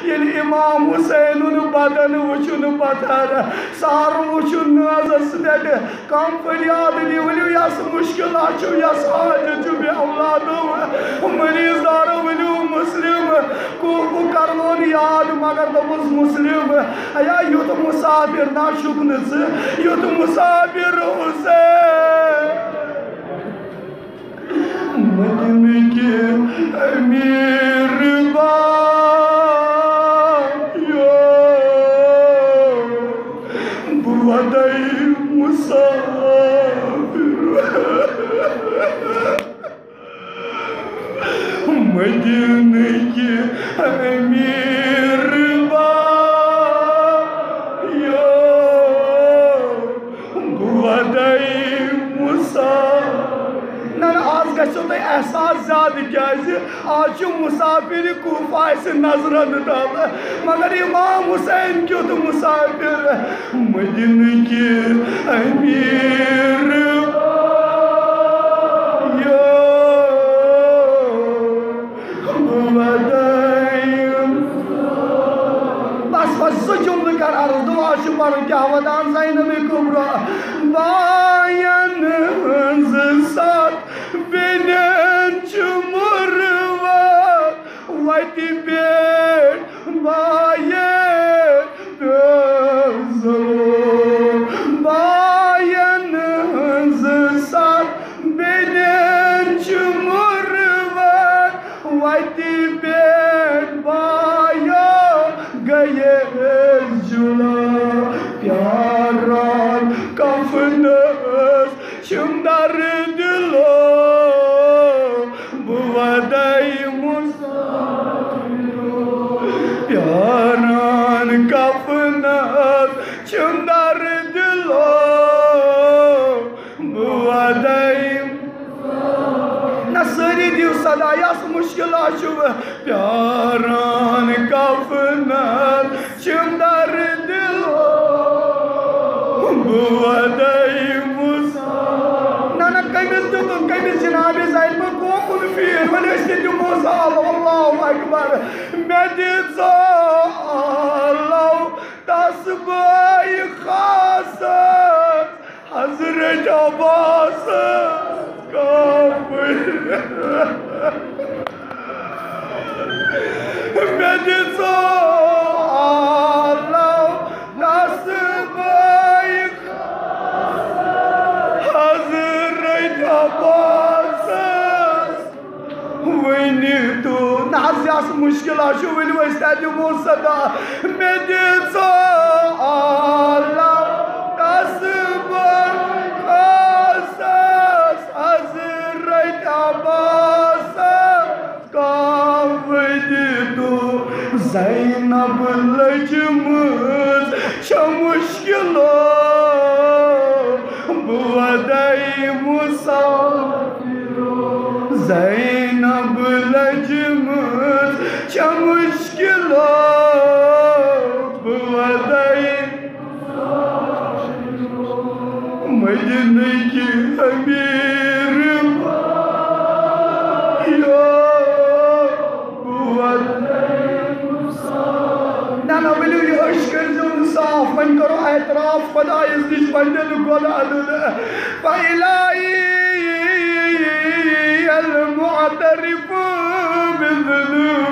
ये इमाम हुसैन बदन वुचुन पत्थर सार वुचुन नजस पेट कम फरियाद वन यस मुश्किल यस हाजत बे औलादो मरीज दार वनु मुस्लिम को करलोन याद मगर दोस मुस्लिम या युत मुसाफिर ना शुकन युत मुसाफिर हुसैन मदीने के अमीर बायो बुवदई मुसाफिर मदीने के अमीर बायो बुवदई मुसाफिर आज गो तुम एहसास ज्यादा क्या आज मुसाफिर कूफा नजरन तल मगर इमाम हुसैन क्यों मुसाफिर मदीने के अमीर बस बस जुम्ल कर अर्ज दुआ पर क्या वदान ज़ैनब कुबरा बायन साथ बेनन चुमरवा वती बेट बाये बायन साथ बेनन चुमरवा वती बेट बाया गए जुला प्यारा कफनस चुमदार दिलो बुवदई मुसाफिर प्यारान कफनस चुमदार दिलो बुवदई नसरी दिव सदायस मुश्किल प्यारान कफनस चुमदार दिलो बुवदई कमिस दुन कमिस जनाब ज़ैनब कोकुन फीर वन दिमो साल अल्लाहु अकबर मैं दिसो अल्लाह तस्बीह खास हजरत अब्बास काफिर मैं दिसो मुश्किल वन वो सदा मैं दिसो अल्लाह हजरत अब्बास ज़ैनब लजमत मुश्किल बुवदई मुसाफिर ज़ैनब लजमत मुश्किल बुवदई मदीने के अमीर साफ वन करो एतराफ खुदायस निश बंदन गुनाह फ़इलाही अल मुअतरिफ बिज़ुनूब